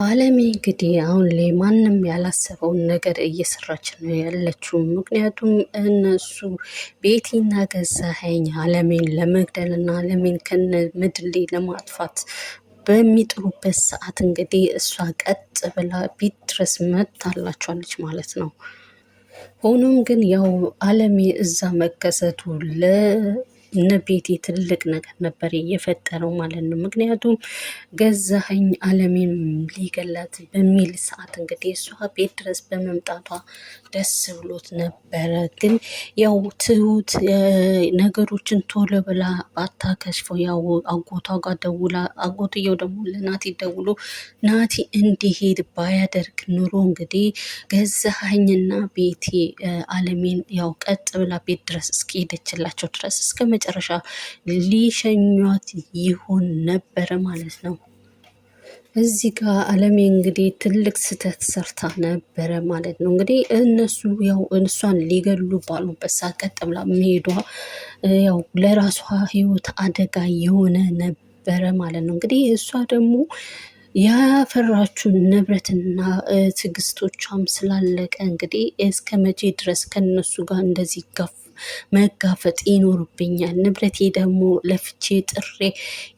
አለሜ እንግዲህ አሁን ላይ ማንም ያላሰበውን ነገር እየሰራች ነው ያለችው። ምክንያቱም እነሱ ቤቲና ገዛኸኝ አለሜን ለመግደል እና አለሜን ከነ ምድር ላይ ለማጥፋት በሚጥሩበት ሰዓት እንግዲህ እሷ ቀጥ ብላ ቤት ድረስ መጥታላቸዋለች ማለት ነው። ሆኖም ግን ያው አለሜ እዛ መከሰቱ እነ ቤቲ ትልቅ ነገር ነበር እየፈጠረው ማለት ነው። ምክንያቱም ገዛኸኝ አለሜን ሊገላት በሚል ሰዓት እንግዲህ እሷ ቤት ድረስ በመምጣቷ ደስ ብሎት ነበረ። ግን ያው ትሁት ነገሮችን ቶሎ ብላ ባታከሽፈው ያው አጎቷ ጋር ደውላ አጎትየው ደግሞ ለናቲ ደውሎ ናቲ እንዲሄድ ባያደርግ ኑሮ እንግዲህ ገዛኸኝና ቤቲ አለሜን ያው ቀጥ ብላ ቤት ድረስ እስከሄደችላቸው ድረስ እስከ መጨረሻ ሊሸኟት ይሆን ነበረ ማለት ነው። እዚህ ጋር አለሜ እንግዲህ ትልቅ ስህተት ሰርታ ነበረ ማለት ነው። እንግዲህ እነሱ ያው እሷን ሊገሉ ባሉበት ሰዓት ቀጥ ብላ መሄዷ ያው ለራሷ ሕይወት አደጋ የሆነ ነበረ ማለት ነው። እንግዲህ እሷ ደግሞ ያፈራችውን ንብረትና ትዕግስቶቿም ስላለቀ እንግዲህ እስከ መቼ ድረስ ከነሱ ጋር እንደዚህ መጋፈጥ ይኖርብኛል? ንብረቴ ደግሞ ለፍቼ ጥሬ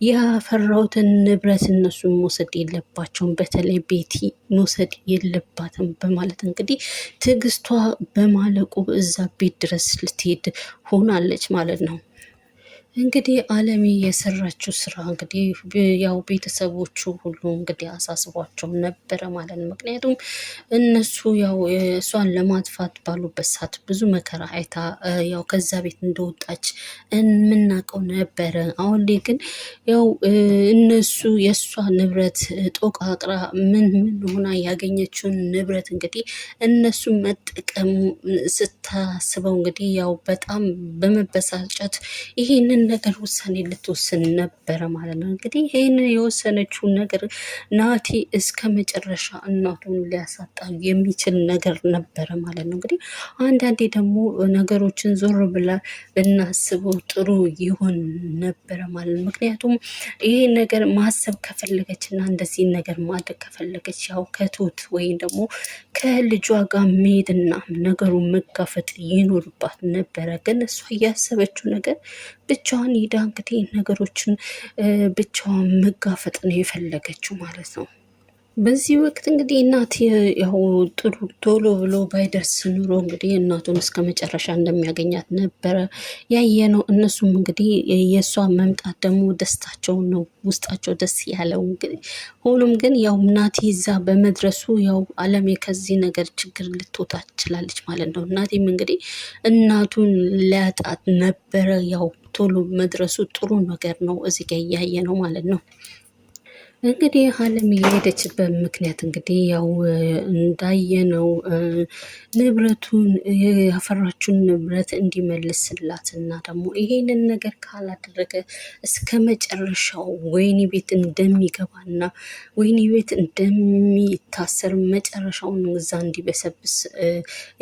ያፈራሁትን ንብረት እነሱን መውሰድ የለባቸውም፣ በተለይ ቤቲ መውሰድ የለባትም በማለት እንግዲህ ትዕግስቷ በማለቁ እዛ ቤት ድረስ ልትሄድ ሆናለች ማለት ነው። እንግዲህ አለሜ የሰራችው ስራ እንግዲህ ያው ቤተሰቦቹ ሁሉ እንግዲህ አሳስቧቸው ነበረ ማለት ነው። ምክንያቱም እነሱ ያው እሷን ለማጥፋት ባሉበት ሰዓት ብዙ መከራ አይታ ያው ከዛ ቤት እንደወጣች የምናውቀው ነበረ። አሁን ላይ ግን ያው እነሱ የእሷ ንብረት ጦቃቅራ ምን ሆና ያገኘችውን ንብረት እንግዲህ እነሱ መጠቀሙ ስታስበው እንግዲህ ያው በጣም በመበሳጨት ይሄንን ነገር ውሳኔ ልትወስን ነበረ ማለት ነው። እንግዲህ ይህንን የወሰነችውን ነገር ናቲ እስከ መጨረሻ እናቱን ሊያሳጣ የሚችል ነገር ነበረ ማለት ነው። እንግዲህ አንዳንዴ ደግሞ ነገሮችን ዞር ብላ ብናስበው ጥሩ ይሆን ነበረ ማለት ነው። ምክንያቱም ይሄ ነገር ማሰብ ከፈለገች እና እንደዚህ ነገር ማድረግ ከፈለገች ያው ከትሁት ወይም ደግሞ ከልጇ ጋር መሄድና ነገሩን መጋፈጥ ይኖርባት ነበረ። ግን እሷ እያሰበችው ነገር ብቻዋን ሄዳ እንግዲህ ነገሮችን ብቻዋን መጋፈጥ ነው የፈለገችው ማለት ነው። በዚህ ወቅት እንግዲህ እናት ያው ጥሩ ቶሎ ብሎ ባይደርስ ኑሮ እንግዲህ እናቱን እስከ መጨረሻ እንደሚያገኛት ነበረ ያየነው። እነሱም እንግዲህ የእሷ መምጣት ደግሞ ደስታቸው ነው፣ ውስጣቸው ደስ ያለው እንግዲህ። ሆኖም ግን ያው እናቴ እዛ በመድረሱ ያው አለሜ ከዚህ ነገር ችግር ልትወጣ ትችላለች ማለት ነው። እናቴም እንግዲህ እናቱን ሊያጣት ነበረ። ያው ቶሎ መድረሱ ጥሩ ነገር ነው፣ እዚህ ጋር እያየ ነው ማለት ነው። እንግዲህ አለም የሄደችበት ምክንያት እንግዲህ ያው እንዳየነው ንብረቱን ያፈራችውን ንብረት እንዲመልስላት እና ደግሞ ይሄንን ነገር ካላደረገ እስከ መጨረሻው ወይኒ ቤት እንደሚገባና ወይኒ ቤት እንደሚታሰር መጨረሻውን እዛ እንዲበሰብስ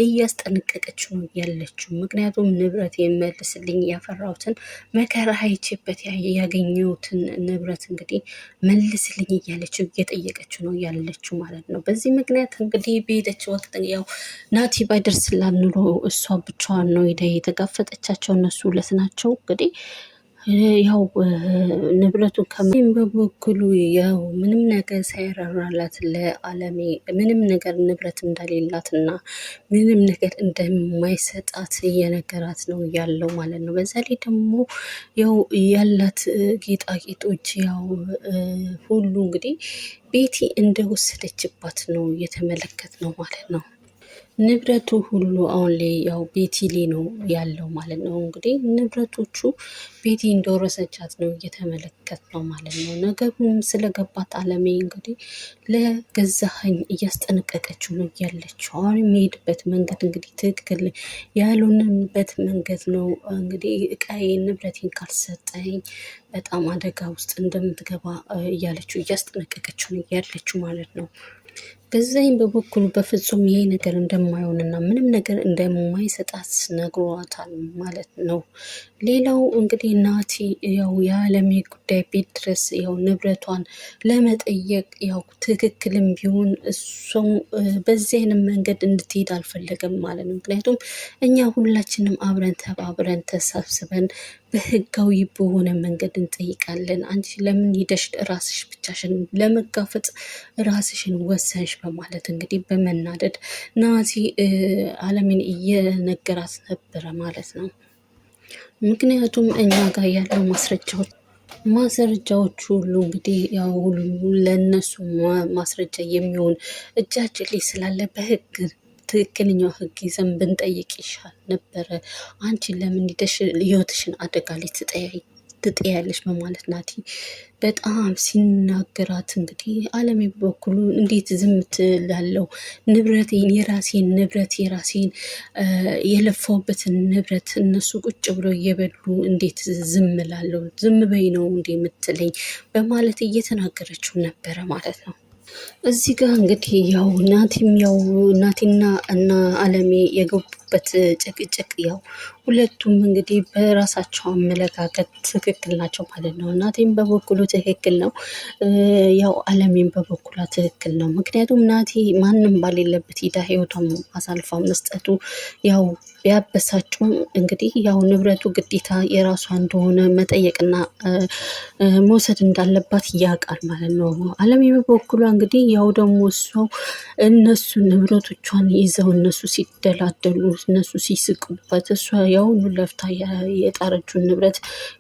እያስጠነቀቀች ነው ያለችው። ምክንያቱም ንብረት የመልስልኝ ያፈራሁትን መከራ አይቼበት ያገኘሁትን ንብረት እንግዲህ መልስ ልኝ እያለችው እየጠየቀችው ነው ያለችው ማለት ነው። በዚህ ምክንያት እንግዲህ በሄደች ወቅት ያው ናቲ ባይደርስላት ኑሮ እሷ ብቻዋን ነው ሄዳ የተጋፈጠቻቸው። እነሱ ሁለት ናቸው እንግዲህ ያው ንብረቱን ከምን በበኩሉ ያው ምንም ነገር ሳይራራላት ለአለሜ ምንም ነገር ንብረት እንደሌላትና ምንም ነገር እንደማይሰጣት እየነገራት ነው ያለው ማለት ነው። በዛ ላይ ደግሞ ያው ያላት ጌጣጌጦች ያው ሁሉ እንግዲህ ቤቲ እንደወሰደችባት ነው እየተመለከት ነው ማለት ነው። ንብረቱ ሁሉ አሁን ላይ ያው ቤቲ ላይ ነው ያለው ማለት ነው። እንግዲህ ንብረቶቹ ቤቲ እንደወረሰቻት ነው እየተመለከት ነው ማለት ነው። ነገሩም ስለገባት አለሜ እንግዲህ ለገዛኸኝ እያስጠነቀቀችው ነው ያለችው። አሁን የሚሄድበት መንገድ እንግዲህ ትክክል ያልሆነበት መንገድ ነው። እንግዲህ እቃዬን ንብረቴን ካልሰጠኝ በጣም አደጋ ውስጥ እንደምትገባ እያለችው እያስጠነቀቀችው ነው ያለችው ማለት ነው። ገዛኸኝ በበኩሉ በፍጹም ይሄ ነገር እንደማይሆንና ምንም ነገር እንደማይሰጣት ነግሯታል ማለት ነው። ሌላው እንግዲህ ናቲ ያው የአለሜ ጉዳይ ቤት ድረስ ያው ንብረቷን ለመጠየቅ ያው ትክክልም ቢሆን እሱም በዚህ አይነት መንገድ እንድትሄድ አልፈለገም ማለት ነው። ምክንያቱም እኛ ሁላችንም አብረን ተባብረን ተሰብስበን በህጋዊ በሆነ መንገድ እንጠይቃለን። አንቺ ለምን ሄደሽ ራስሽ ብቻሽን ለመጋፈጥ ራስሽን ወሰንሽ? በማለት እንግዲህ በመናደድ ናቲ አለምን እየነገራት ነበረ ማለት ነው። ምክንያቱም እኛ ጋር ያለው ማስረጃዎች ሁሉ እንግዲህ ያው ሁሉ ለእነሱ ማስረጃ የሚሆን እጃችን ላይ ስላለ በህግ ትክክለኛው ህግ ይዘን ብንጠይቅ ይሻል ነበረ። አንቺን ለምን ሄደሽ ህይወትሽን አደጋ ላይ ትጥያለሽ? በማለት ናቲ በጣም ሲናገራት እንግዲህ አለሜ በበኩሉ እንዴት ዝም ትላለው? ንብረቴን የራሴን ንብረት የራሴን የለፋውበትን ንብረት እነሱ ቁጭ ብለው እየበሉ እንዴት ዝም ላለው? ዝም በይ ነው እንዴ የምትለኝ? በማለት እየተናገረችው ነበረ ማለት ነው። እዚህ ጋር እንግዲህ ያው ናቲና እና አለሜ የገቡበት ጭቅጭቅ ያው ሁለቱም እንግዲህ በራሳቸው አመለካከት ትክክል ናቸው ማለት ነው። ናቲም በበኩሉ ትክክል ነው፣ ያው አለሜም በበኩሏ ትክክል ነው። ምክንያቱም ናቲ ማንም ባሌለበት ሂዳ ህይወቷን አሳልፋ መስጠቱ ያው ቢያበሳጩም እንግዲህ ያው ንብረቱ ግዴታ የራሷ እንደሆነ መጠየቅና መውሰድ እንዳለባት ያውቃል ማለት ነው። አለሜ በበኩሏ እንግዲህ ያው ደግሞ እነሱ ንብረቶቿን ይዘው እነሱ ሲደላደሉ እነሱ ሲስቁበት እሷ ያሁኑ ለፍታ የጣረችውን ንብረት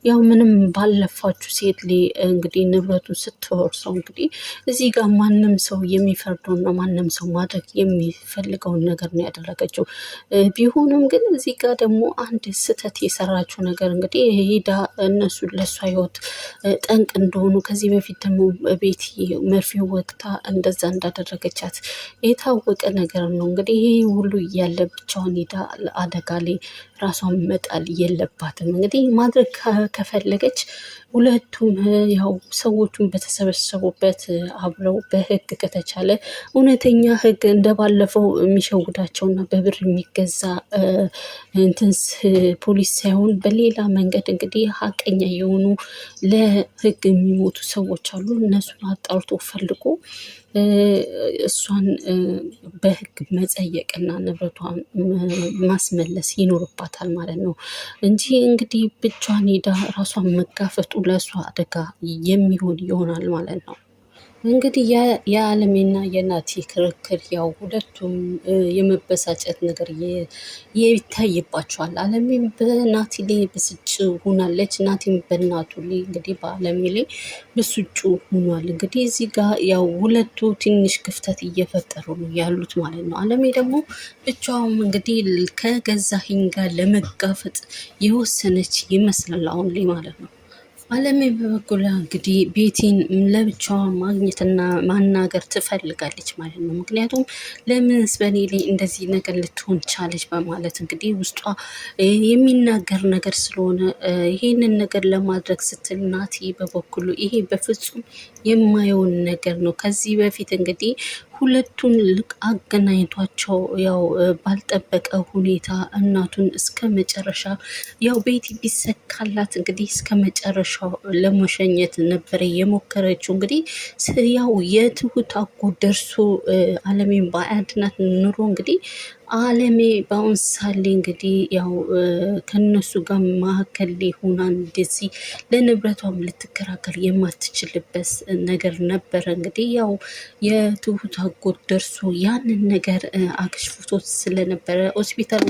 ያው ምንም ባለፋችሁ ሴት ላይ እንግዲህ ንብረቱ ስትወርሰው እንግዲህ እዚህ ጋር ማንም ሰው የሚፈርደውና ማንም ሰው ማድረግ የሚፈልገውን ነገር ነው ያደረገችው። ቢሆንም ግን እዚህ ጋር ደግሞ አንድ ስህተት የሰራችው ነገር እንግዲህ ሄዳ እነሱ ለእሷ ህይወት ጠንቅ እንደሆኑ ከዚህ በፊት ደግሞ ቤቲ መርፌ ወቅታ እንደዛ እንዳደረገቻት የታወቀ ነገር ነው። እንግዲህ ይሄ ሁሉ እያለ ብቻውን ሄዳ አደጋ ላይ ራሷን መጣል የለባትም። እንግዲህ ማድረግ ከፈለገች ሁለቱም ያው ሰዎቹን በተሰበሰቡበት አብረው በህግ ከተቻለ እውነተኛ ህግ እንደባለፈው የሚሸውዳቸውና በብር የሚገዛ እንትንስ ፖሊስ ሳይሆን በሌላ መንገድ እንግዲህ ሀቀኛ የሆኑ ለህግ የሚሞቱ ሰዎች አሉ። እነሱን አጣርቶ ፈልጎ እሷን በህግ መጠየቅና ንብረቷን ማስመለስ ይኖርባታል ማለት ነው እንጂ እንግዲህ ብቻዋን ሄዳ ራሷን መጋፈጡ ለእሷ አደጋ የሚሆን ይሆናል ማለት ነው። እንግዲህ የአለሜና የናቲ ክርክር ያው ሁለቱም የመበሳጨት ነገር ይታይባቸዋል። አለሜም በናቲ ላይ ብስጭ ሆናለች፣ ናቲም በእናቱ ላይ እንግዲህ በአለሜ ላይ ብስጩ ሆኗል። እንግዲህ እዚህ ጋር ያው ሁለቱ ትንሽ ክፍተት እየፈጠሩ ነው ያሉት ማለት ነው። አለሜ ደግሞ ብቻውም እንግዲህ ከገዛኸኝ ጋር ለመጋፈጥ የወሰነች ይመስላል አሁን ላይ ማለት ነው። አለሜ በበኩሏ እንግዲህ ቤቲን ለብቻዋ ማግኘትና ማናገር ትፈልጋለች ማለት ነው። ምክንያቱም ለምንስ በእኔ ላይ እንደዚህ ነገር ልትሆን ቻለች በማለት እንግዲህ ውስጧ የሚናገር ነገር ስለሆነ ይሄንን ነገር ለማድረግ ስትል ናቲ በበኩሉ ይሄ በፍጹም የማየውን ነገር ነው። ከዚህ በፊት እንግዲህ ሁለቱን ልቅ አገናኝቷቸው ያው ባልጠበቀ ሁኔታ እናቱን እስከ መጨረሻ ያው ቤቲ ቢሰካላት እንግዲህ እስከ መጨረሻው ለመሸኘት ነበረ የሞከረችው። እንግዲህ ያው የትሁት አጎት ደርሶ አለሜን በአያድናት ኑሮ እንግዲህ አለሜ በአሁን ሳሌ እንግዲህ ያው ከነሱ ጋር መካከል ላይ ሆና እንደዚህ ለንብረቷም ልትከራከር የማትችልበት ነገር ነበረ። እንግዲህ ያው የትሁት አጎት ደርሶ ያንን ነገር አክሽፎቶት ስለነበረ ሆስፒታል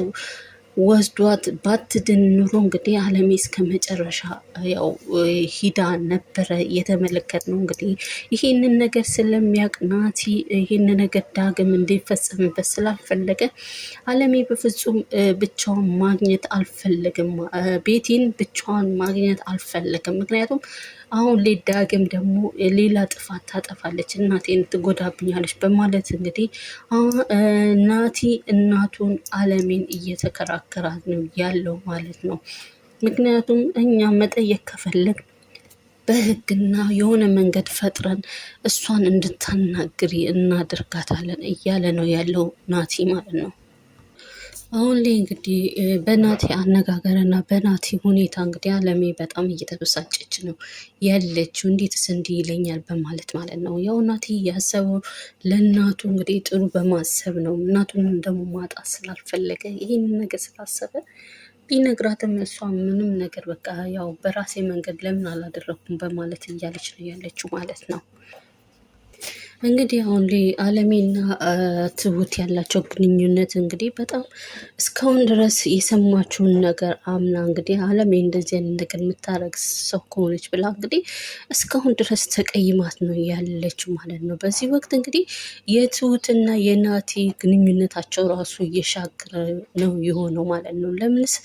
ወስዷት ባትድን ኑሮ እንግዲህ አለሜ እስከ መጨረሻ ያው ሂዳ ነበረ የተመለከት ነው። እንግዲህ ይሄንን ነገር ስለሚያውቅ ናቲ ይሄን ነገር ዳግም እንዲፈጸምበት ስላልፈለገ አለሜ በፍጹም ብቻዋን ማግኘት አልፈለግም፣ ቤቲን ብቻዋን ማግኘት አልፈለግም። ምክንያቱም አሁን ላይ ዳግም ደግሞ ሌላ ጥፋት ታጠፋለች፣ እናቴን ትጎዳብኛለች በማለት እንግዲህ ናቲ እናቱን አለሜን እየተከራከራት ነው ያለው ማለት ነው። ምክንያቱም እኛ መጠየቅ ከፈለግ በህግና የሆነ መንገድ ፈጥረን እሷን እንድታናግሪ እናደርጋታለን እያለ ነው ያለው ናቲ ማለት ነው። አሁን ላይ እንግዲህ በናቲ አነጋገርና በናቲ ሁኔታ እንግዲህ አለሜ በጣም እየተበሳጨች ነው ያለችው። እንዴትስ እንዲህ ይለኛል በማለት ማለት ነው። ያው ናቲ ያሰበው ለእናቱ እንግዲህ ጥሩ በማሰብ ነው። እናቱን ደግሞ ማጣት ስላልፈለገ ይህንን ነገር ስላሰበ ቢነግራትም እሷ ምንም ነገር በቃ ያው በራሴ መንገድ ለምን አላደረኩም በማለት እያለች ነው ያለችው ማለት ነው። እንግዲህ አሁን ላይ አለሜና ትሁት ያላቸው ግንኙነት እንግዲህ በጣም እስካሁን ድረስ የሰማችውን ነገር አምና እንግዲህ አለሜ እንደዚህ አይነት ነገር የምታረግ ሰው ከሆነች ብላ እንግዲህ እስካሁን ድረስ ተቀይማት ነው ያለችው ማለት ነው። በዚህ ወቅት እንግዲህ የትሁትና የናቲ ግንኙነታቸው ራሱ እየሻገረ ነው የሆነው ማለት ነው። ለምንስ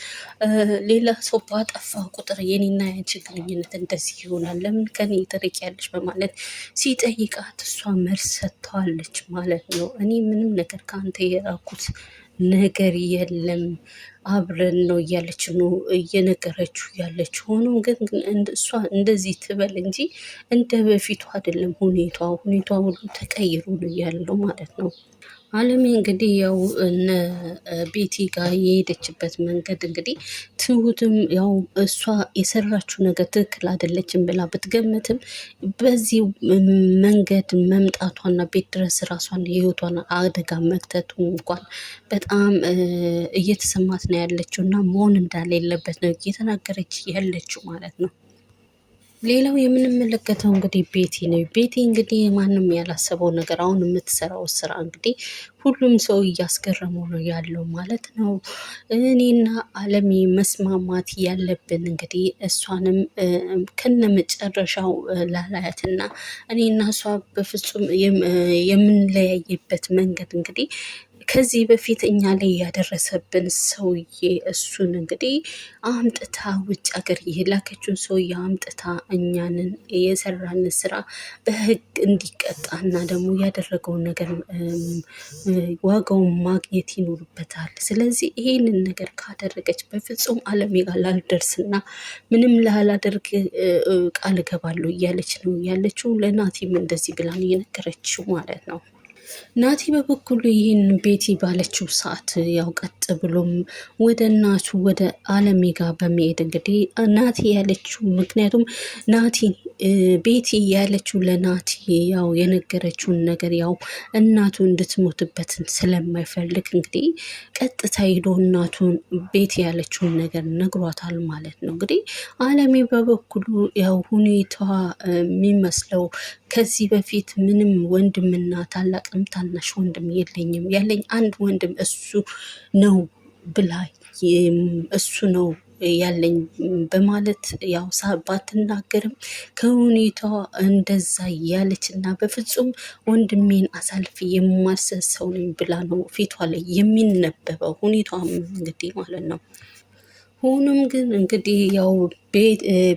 ሌላ ሰው ባጠፋ ቁጥር የኔና ያንቺ ግንኙነት እንደዚህ ይሆናል? ለምን ከኔ ትርቂያለሽ? በማለት ሲጠይቃት እሷ መልስ ሰጥተዋለች ማለት ነው። እኔ ምንም ነገር ከአንተ የራኩት ነገር የለም አብረን ነው እያለች ነው እየነገረችው ያለች። ሆኖም ግን እሷ እንደዚህ ትበል እንጂ እንደ በፊቱ አይደለም ሁኔቷ ሁሉ ተቀይሮ ነው ያለው ማለት ነው። አለሜ እንግዲህ ያው እነ ቤቲ ጋር የሄደችበት መንገድ እንግዲህ ትሁትም ያው እሷ የሰራችው ነገር ትክክል አይደለችም ብላ ብትገምትም በዚህ መንገድ መምጣቷና ቤት ድረስ ራሷን የህይወቷን አደጋ መክተቱ እንኳን በጣም እየተሰማት ነው ያለችው እና መሆን እንዳሌለበት ነው እየተናገረች ያለችው ማለት ነው። ሌላው የምንመለከተው እንግዲህ ቤቲ ነው። ቤቲ እንግዲህ ማንም ያላሰበው ነገር አሁን የምትሰራው ስራ እንግዲህ ሁሉም ሰው እያስገረመው ነው ያለው ማለት ነው። እኔና አለሜ መስማማት ያለብን እንግዲህ እሷንም ከነ መጨረሻው ላላያትና እኔና እሷ በፍጹም የምንለያይበት መንገድ እንግዲህ ከዚህ በፊት እኛ ላይ ያደረሰብን ሰውዬ እሱን እንግዲህ አምጥታ ውጭ ሀገር የላከችውን ሰውዬ አምጥታ እኛንን የሰራን ስራ በህግ እንዲቀጣና ደግሞ ያደረገውን ነገር ዋጋውን ማግኘት ይኖርበታል። ስለዚህ ይሄንን ነገር ካደረገች በፍጹም አለሜ ጋር ላልደርስና ምንም ላላደርግ ቃል እገባለሁ እያለች ነው ያለችው። ለናቲም እንደዚህ ብላን እየነገረችው ማለት ነው። ናቲ በበኩሉ ይህን ቤቲ ባለችው ሰዓት ያው ቀጥ ብሎም ወደ እናቱ ወደ አለሜ ጋር በመሄድ እንግዲህ ናቲ ያለችው ምክንያቱም ናቲ ቤቲ ያለችው ለናቲ ያው የነገረችውን ነገር ያው እናቱ እንድትሞትበት ስለማይፈልግ እንግዲህ ቀጥታ ሄዶ እናቱን ቤቲ ያለችውን ነገር ነግሯታል ማለት ነው። እንግዲህ አለሜ በበኩሉ ያው ሁኔታ የሚመስለው ከዚህ በፊት ምንም ወንድምና ታላቅም ታናሽ ወንድም የለኝም፣ ያለኝ አንድ ወንድም እሱ ነው ብላ እሱ ነው ያለኝ በማለት ያው ባትናገርም ከሁኔታዋ እንደዛ ያለች እና በፍጹም ወንድሜን አሳልፍ የማልሰጥ ሰው ነኝ ብላ ነው ፊቷ ላይ የሚነበበው ሁኔታዋም እንግዲህ ማለት ነው። ሆኖም ግን እንግዲህ ያው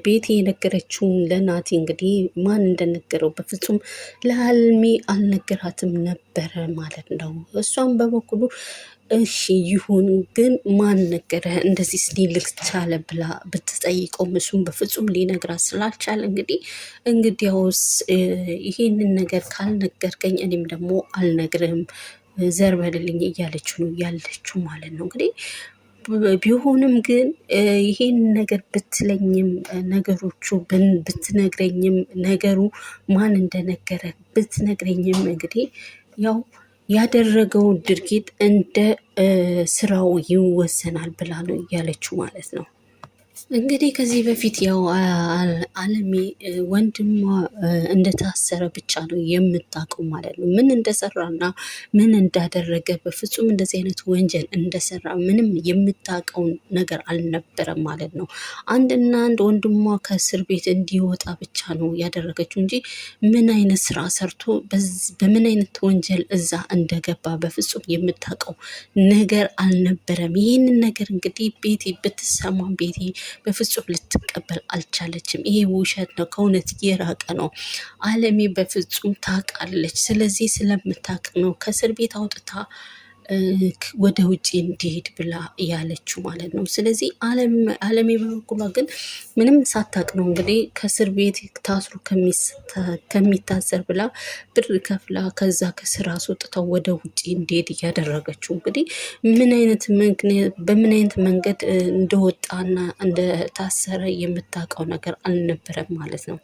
ቤቲ የነገረችውን ለናቲ እንግዲህ ማን እንደነገረው በፍጹም ለአልሚ አልነገራትም ነበረ ማለት ነው። እሷም በበኩሉ እሺ ይሁን ግን ማን ነገረ እንደዚህ ሊልክ ቻለ ብላ ብትጠይቀውም እሱም በፍጹም ሊነግራት ስላልቻለ እንግዲያውስ ይሄንን ነገር ካልነገርከኝ እኔም ደግሞ አልነግርህም ዘር በልልኝ እያለችው ነው ያለችው ማለት ነው። እንግዲህ ቢሆንም ግን ይሄን ነገር ብትለኝም ነገሮቹ ብትነግረኝም ነገሩ ማን እንደነገረ ብትነግረኝም እንግዲህ ያው ያደረገውን ድርጊት እንደ ስራው ይወሰናል ብላ ነው እያለችው ማለት ነው። እንግዲህ ከዚህ በፊት ያው አለሜ ወንድሟ እንደታሰረ ብቻ ነው የምታውቀው ማለት ነው። ምን እንደሰራና ምን እንዳደረገ በፍጹም እንደዚህ አይነት ወንጀል እንደሰራ ምንም የምታውቀው ነገር አልነበረም ማለት ነው። አንድና አንድ ወንድሟ ከእስር ቤት እንዲወጣ ብቻ ነው ያደረገችው እንጂ ምን አይነት ስራ ሰርቶ በምን አይነት ወንጀል እዛ እንደገባ በፍጹም የምታውቀው ነገር አልነበረም። ይህንን ነገር እንግዲህ ቤቲ ብትሰማ ቤቲ በፍጹም ልትቀበል አልቻለችም። ይሄ ውሸት ነው፣ ከእውነት የራቀ ነው። አለሜ በፍጹም ታውቃለች። ስለዚህ ስለምታውቅ ነው ከእስር ቤት አውጥታ ወደ ውጭ እንዲሄድ ብላ ያለችው ማለት ነው። ስለዚህ አለሜ በበኩሏ ግን ምንም ሳታቅ ነው እንግዲህ ከእስር ቤት ታስሮ ከሚታሰር ብላ ብር ከፍላ ከዛ ከስራ አስወጥተው ወደ ውጭ እንዲሄድ እያደረገችው እንግዲህ በምን አይነት መንገድ እንደወጣና እንደታሰረ የምታውቀው ነገር አልነበረም ማለት ነው።